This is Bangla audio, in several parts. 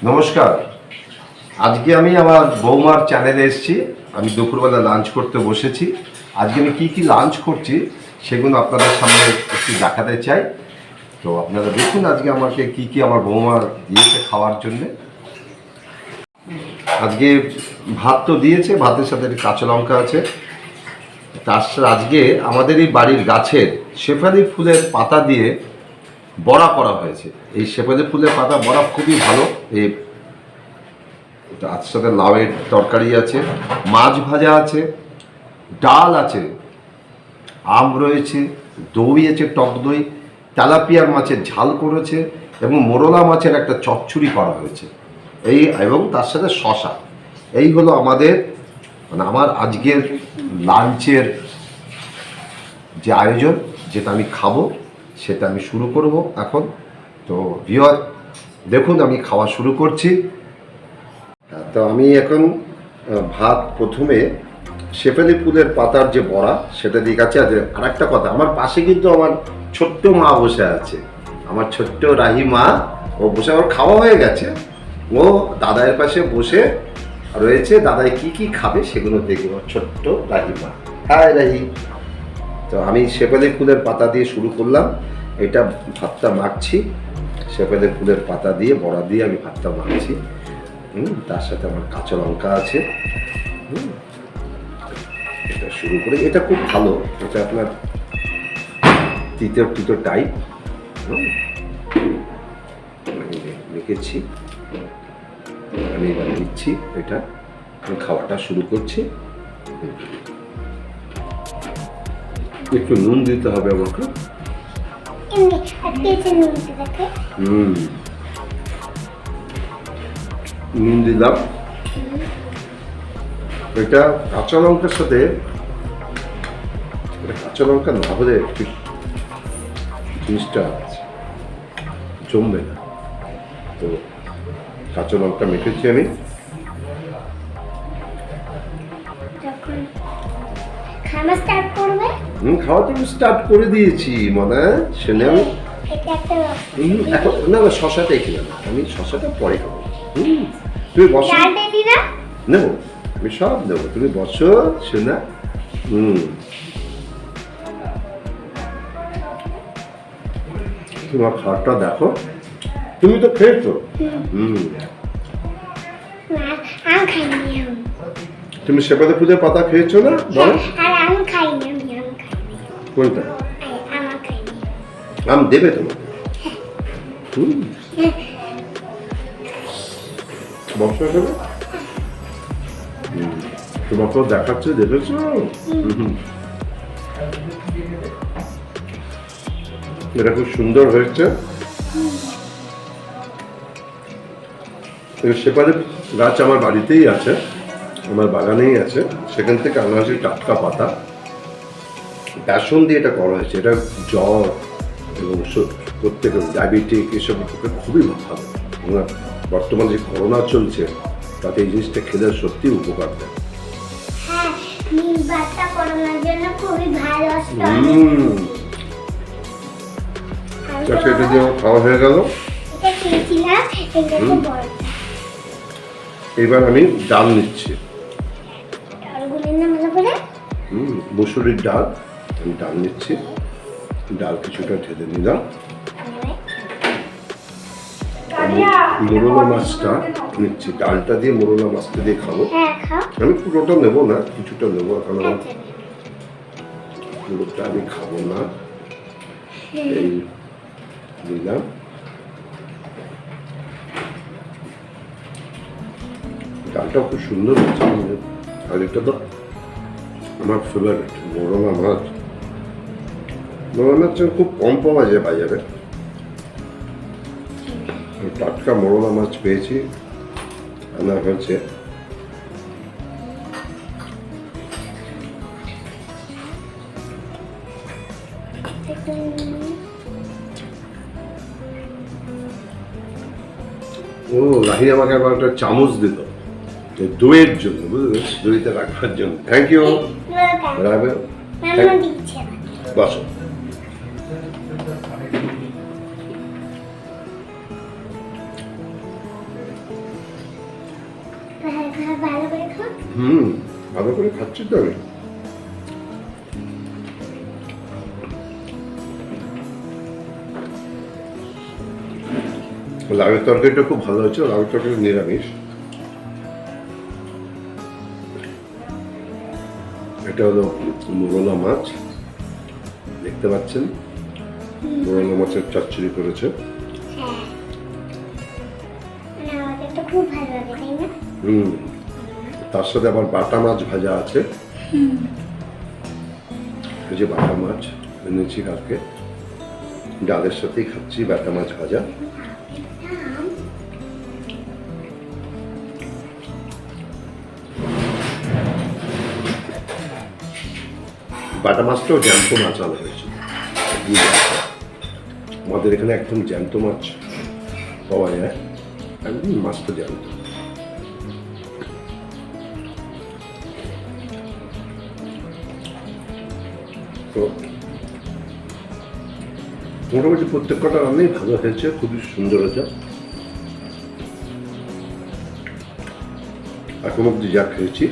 নমস্কার। আজকে আমি আমার বৌমার চ্যানেলে এসেছি। আমি দুপুরবেলা লাঞ্চ করতে বসেছি। আজকে আমি কি লাঞ্চ করছি সেগুলো আপনাদের সামনে একটু দেখাতে চাই। তো আপনারা দেখুন আজকে আমাকে কি আমার বৌমা দিয়েছে খাওয়ার জন্যে। আজকে ভাত তো দিয়েছে, ভাতের সাথে কাঁচা লঙ্কা আছে। তার সাথে আজকে আমাদের এই বাড়ির গাছের শেফালি ফুলের পাতা দিয়ে বড়া করা হয়েছে। এই শেফালি ফুলের পাতা বড়া খুবই ভালো। এই তার সাথে লাউয়ের তরকারি আছে, মাছ ভাজা আছে, ডাল আছে, আম রয়েছে, দই আছে, টক দই, তেলাপিয়ার মাছের ঝাল করেছে এবং মোরলা মাছের একটা চচ্চড়ি করা হয়েছে এই, এবং তার সাথে শশা। এই হলো আমাদের আমার আজকের লাঞ্চের যে আয়োজন, যেটা আমি খাবো সেটা আমি শুরু করব এখন। তো ভিউয়ার দেখুন আমি খাওয়া শুরু করছি। তো আমি এখন ভাত প্রথমে শেফালি ফুলের পাতার যে বড়া সেটা দিয়ে গেছে। আর একটা কথা, আমার পাশে কিন্তু আমার ছোট্ট মা বসে আছে, আমার ছোট্ট রাহি মা। ও বসে, ওর খাওয়া হয়ে গেছে, ও দাদাইয়ের পাশে বসে রয়েছে। দাদাই কি খাবে সেগুলো দেখব। ছোট্ট রাহি মা, হাই রাহি। তো আমি শেফালি ফুলের পাতা দিয়ে শুরু করলাম। এটা ভাতটা মাখছি, শেফালি ফুলের পাতা দিয়ে বড়া দিয়ে আমি ভাতটা মাখছি। তার সাথে আমার কাঁচা লঙ্কা আছে। এটা শুরু করে, এটা খুব ভালো, এটা আপনার তিতো টাইপ। রেখেছি, আমি এবার নিচ্ছি, এটা খাওয়াটা শুরু করছি। একটু নুন দিতে হবে আমাকে। নুন দিলাম। এটা কাঁচা লঙ্কার সাথে, কাঁচা লঙ্কা না হলে একটু জিনিসটা জমবে না। তো কাঁচা লঙ্কা মেখেছি আমি। খাওয়া তো স্টার্ট করে দিয়েছি মনে শুনে আমি। এখন না না, শশাটাই খেলাম, আমি শশাটা পরে খাবো। তুমি বসো, নেবো, আমি সব নেবো, তুমি বসো শোনা। তোমার খাওয়াটা দেখো, তুমি তো খেয়েছো। তুমি শেফালি ফুলের পাতা খেয়েছো না? কোনটা? আম দেবে তোমাকে? বসা দেবে? তোমাকেও দেখাচ্ছে, দেখেছো? এটা খুব সুন্দর হয়েছে। শেফালি গাছ আমার বাড়িতেই আছে, আমার বাগানেই আছে। সেখান থেকে আনা হয়েছে টাটকা পাতা, বেসন দিয়ে এটা করা হয়েছে। এটা জ্বর এবং প্রত্যেকের ডায়াবেটিক এসব পক্ষে খুবই ভালো। বর্তমানে যে করোনা চলছে তাতে এই জিনিসটা খেলে সত্যি উপকার দেয়। এটা দিয়ে খাওয়া হয়ে গেল। এবার আমি ডাল নিচ্ছি, মুসুরির ডাল। আমি ডাল নিচ্ছি, ডাল কিছুটা ঢেলে নিলাম। মোরলা মাছটা নিচ্ছি, ডালটা দিয়ে মোরলা মাছটা দিয়ে খাবো। আমি পুরোটা নেবো না, কিছুটা নেবো, এখন আমার পুরোটা আমি খাবো না। এই নিলাম। ডালটা খুব সুন্দর হচ্ছে। আর এটা তো আমার ফেভারিট মোরলা মাছ। মোরলা মাছ খুব কম পাওয়া যায় বাজারে। টাটকা মোরলা মাছ পেয়েছি, আনা হয়েছে। ও রাহি আমাকে আবার একটা চামচ দিত দইয়ের জন্য, বুঝলে, দইতে রাখার জন্য। Thank you. বসো। ভালো করে খাও। ভালো করে খাচ্ছি তো আমি। লাউয়ের তরকারিটা খুব ভালো হয়েছে। লাউয়ের তরকারি নিরামিষ। এটা হলো মোরলা মাছ, দেখতে পাচ্ছেন। মোরলা মাছের চচ্চড়ি করেছে। হ্যাঁ, মানে আমাদের তো খুব ভালো লাগে, তাই না? তার সাথে আবার বাটা মাছ ভাজা আছে। এই যে বাটা মাছ এনেছি কালকে, ডালের সাথেই খাচ্ছি বাটা মাছ ভাজা। বাটা মাছটাও জ্যান্ত মাছ আনা হয়েছে। আমাদের এখানে একদম জ্যান্ত মাছ পাওয়া যায়, একদম মাছটা জ্যান্ত। তো মোটামুটি প্রত্যেক কটা রান্নাই ভালো হয়েছে, খুবই সুন্দর হয়েছে। এখন অব্দি যা খেয়েছি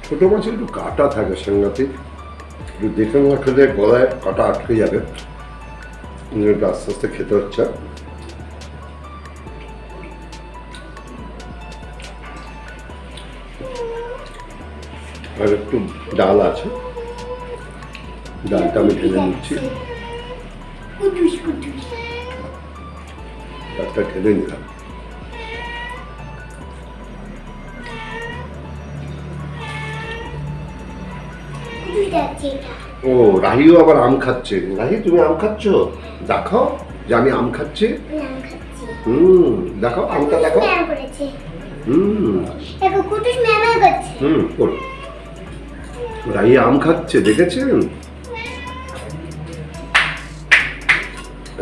ছোটো মাছের একটু কাটা থাকে সাংঘাতিক, একটু দেখে না খেলে গলায় কাটা আটকে যাবে, একটু আস্তে আস্তে খেতে হচ্ছে। আর একটু ডাল আছে, ডালটা আমি ঢেলে নিচ্ছি। ডালটা ঢেলে নিলাম। ও, রাহিও আবার আম খাচ্ছে। রাহি, তুমি আম খাচ্ছ? দেখাও যে আমি আম খাচ্ছি। দেখাও আমটা, দেখাও। রাহি আম খাচ্ছে, দেখেছেন?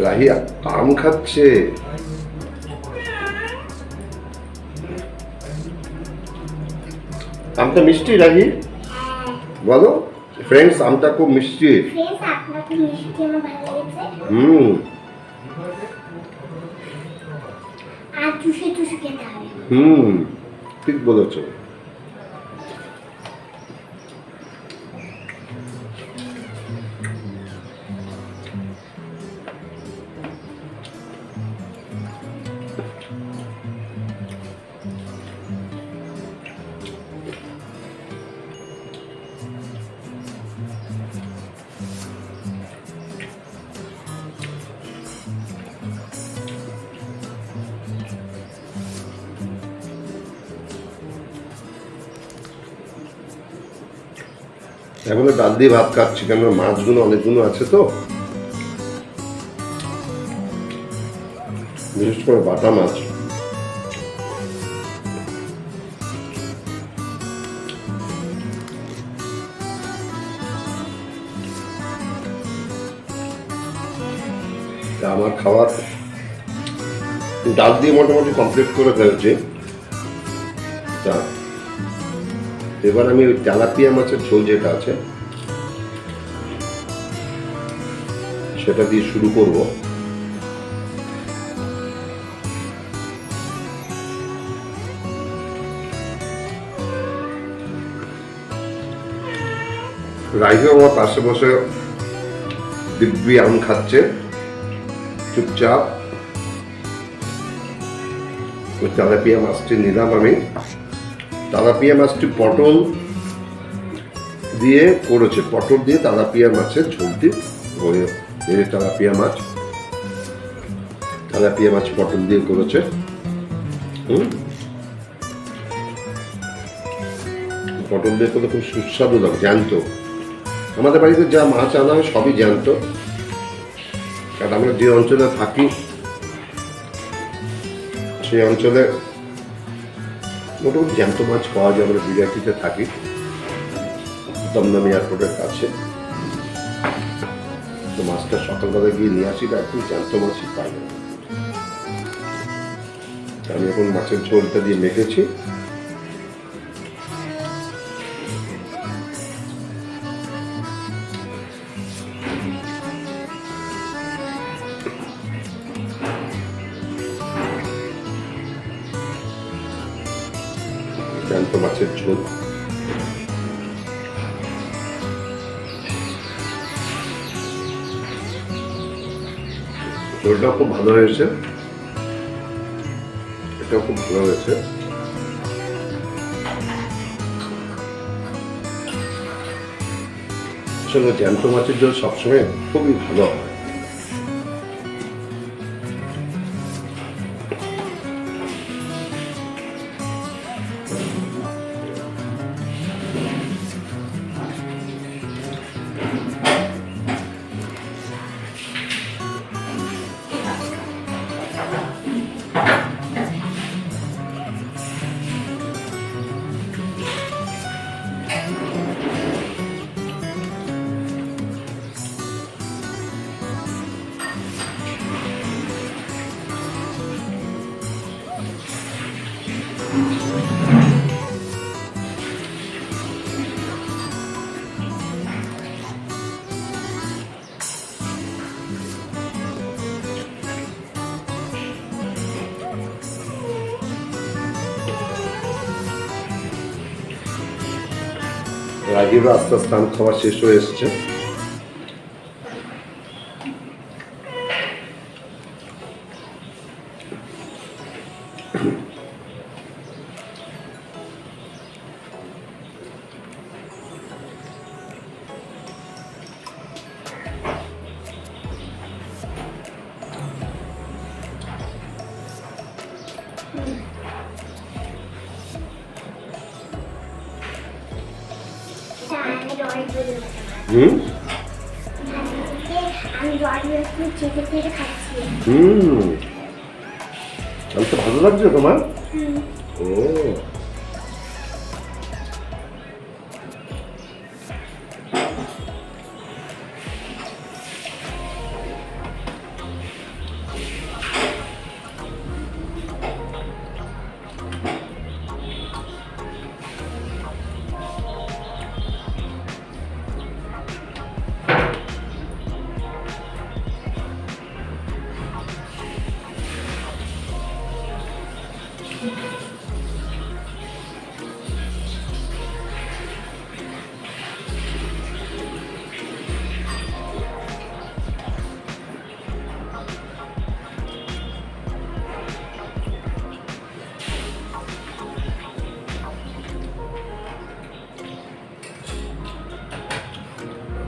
রাহি আম খাচ্ছে। আমটা মিষ্টি রাহি, বলো ফ্রেন্ডস, আমটা খুব মিষ্টি। ঠিক বলেছো। এখন ডাল দিয়ে ভাত খাচ্ছি, কেন মাছগুলো অনেকগুলো আছে তো, বিশেষ করে বাটা মাছ। আমার খাবার ডাল দিয়ে মোটামুটি কমপ্লিট করে ফেলেছি। এবার আমি ওই তেলাপিয়া মাছের ঝোল যেটা আছে সেটা দিয়ে শুরু করব। রাইজও আমার পাশে বসে দিব্যি আম খাচ্ছে চুপচাপ। ওই তেলাপিয়া মাছটি নিলাম আমি। তেলাপিয়া মাছটি পটল দিয়ে করেছে, পটল দিয়ে তেলাপিয়া মাছের ঝোলটি। তেলাপিয়া মাছ পটল দিয়ে করেছে। পটল দিয়ে করলে খুব সুস্বাদু লাগে, জ্যান্ত। আমাদের বাড়িতে যা মাছ আনা হয় সবই জ্যান্ত, কারণ আমরা যে অঞ্চলে থাকি সেই অঞ্চলে মোটামুটি জ্যান্ত মাছ পাওয়া যায়। আমরা বিরাটিতে থাকি, দমদম এয়ারপোর্টের কাছে। তো মাছটা সকালবেলা গিয়ে নিয়ে আসি, একদম জ্যান্ত মাছই পাই না। আমি এখন মাছের ঝোলটা দিয়ে মেখেছি। জ্যান্ত মাছের ঝোল। ঝোলটাও খুব ভালো হয়েছে, এটাও খুব ভালো হয়েছে। আসলে জ্যান্ত মাছের ঝোল সবসময় খুবই ভালো হয়। রাগিরও আস্তে আস্তে আম খাওয়া শেষ হয়ে এসছে। হুম আমি রডগুলো একটু চেপে চেপে খাচ্ছি। আমি তো ভালো লাগছে তোমার। ও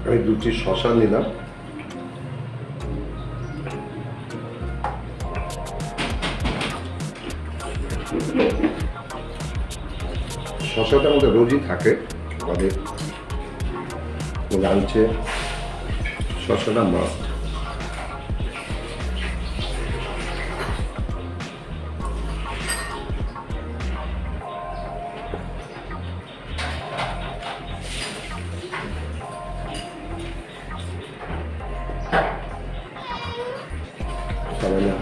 আমি দুটি শশা নিলাম। শশাটা আমাদের রোজই থাকে, আমাদের লাঞ্চে শশাটা মাস্ট। না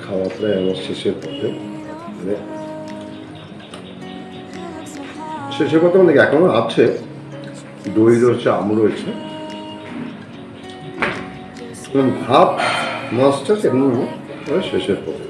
খাওয়া প্রায় আমার শেষের পথে, মানে শেষের পথে মানে এখনো আছে, দই রয়েছে, আম রয়েছে, ভাত মাছটা সেরকম শেষের পথে।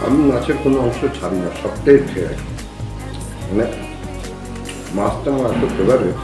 আমি মাছের কোনো অংশ ছাড়ি না, সবটাই খেয়ে রাখি, মানে মাছটা আমার এত ফেভারিট।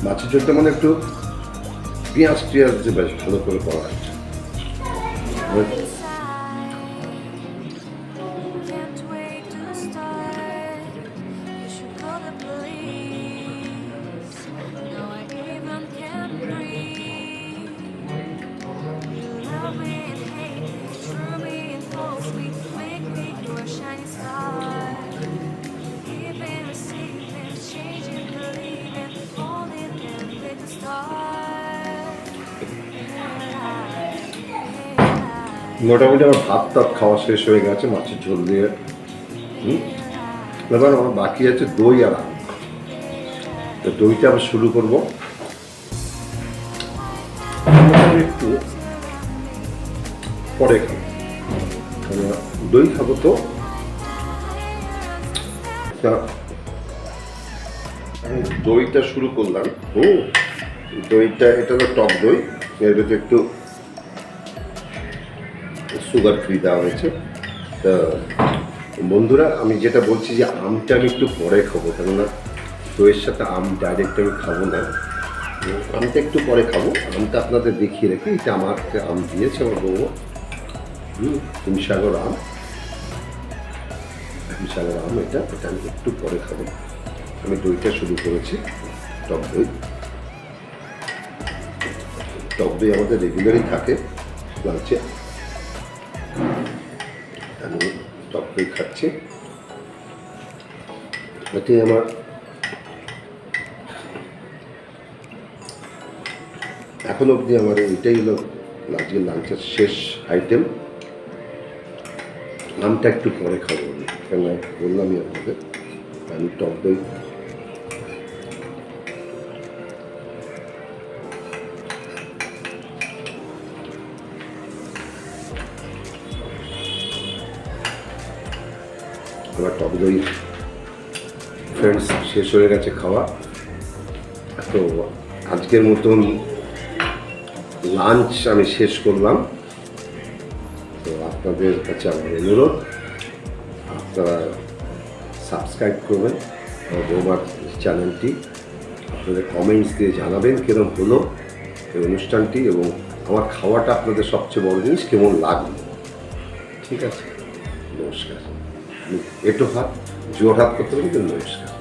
মাছের ঝোলটা মানে একটু পেঁয়াজ টিয়াজ দিয়ে বেশ ভালো করে করা হয়েছে। মোটামুটি আমার ভাত টাত খাওয়া শেষ হয়ে গেছে মাছের ঝোল দিয়ে। এবার আমার বাকি আছে দই আর আম। তো দইটা আবার শুরু করবো, একটু পরে খাবো, কারণ দই খাবো তো। আমি দইটা শুরু করলাম। দইটা এটা তো টক দই, এর ভেতরে একটু সুগার ফ্রি দেওয়া হয়েছে। তা বন্ধুরা, আমি যেটা বলছি যে আমটা আমি একটু পরে খাবো, কেননা দইয়ের সাথে আম ডাইরেক্ট আমি খাবো না, আমটা একটু পরে খাবো। আমটা আপনাদের দেখিয়ে রেখে, এটা আমাকে আম দিয়েছে আমার বউ, হিমসাগর আম, হিমসাগর আম, এটা আমি একটু পরে খাবো। আমি দইটা শুরু করেছি, টক দই। টক দই আমাদের রেগুলারই থাকে লাঞ্চে, আমি টক দই খাচ্ছি। এটি আমার এখন অবধি আমার এটাই হলো আজকে লাঞ্চের শেষ আইটেম। আমটা একটু পরে খাবো, কেন বললামই আপনাদের আমি টক দই। আমার টক দই ফ্রেন্ডস শেষ হয়ে গেছে খাওয়া। তো আজকের মতন লাঞ্চ আমি শেষ করলাম। তো আপনাদের কাছে আমার অনুরোধ, আপনারা সাবস্ক্রাইব করবেন আমার বৌমার চ্যানেলটি, আপনাদের কমেন্টস দিয়ে জানাবেন কীরকম হলো এই অনুষ্ঠানটি, এবং আমার খাওয়াটা আপনাদের সবচেয়ে বড় জিনিস কেমন লাগলো। ঠিক আছে, নমস্কার। এটো হাত জোর হাত করতে পারি, নমস্কার।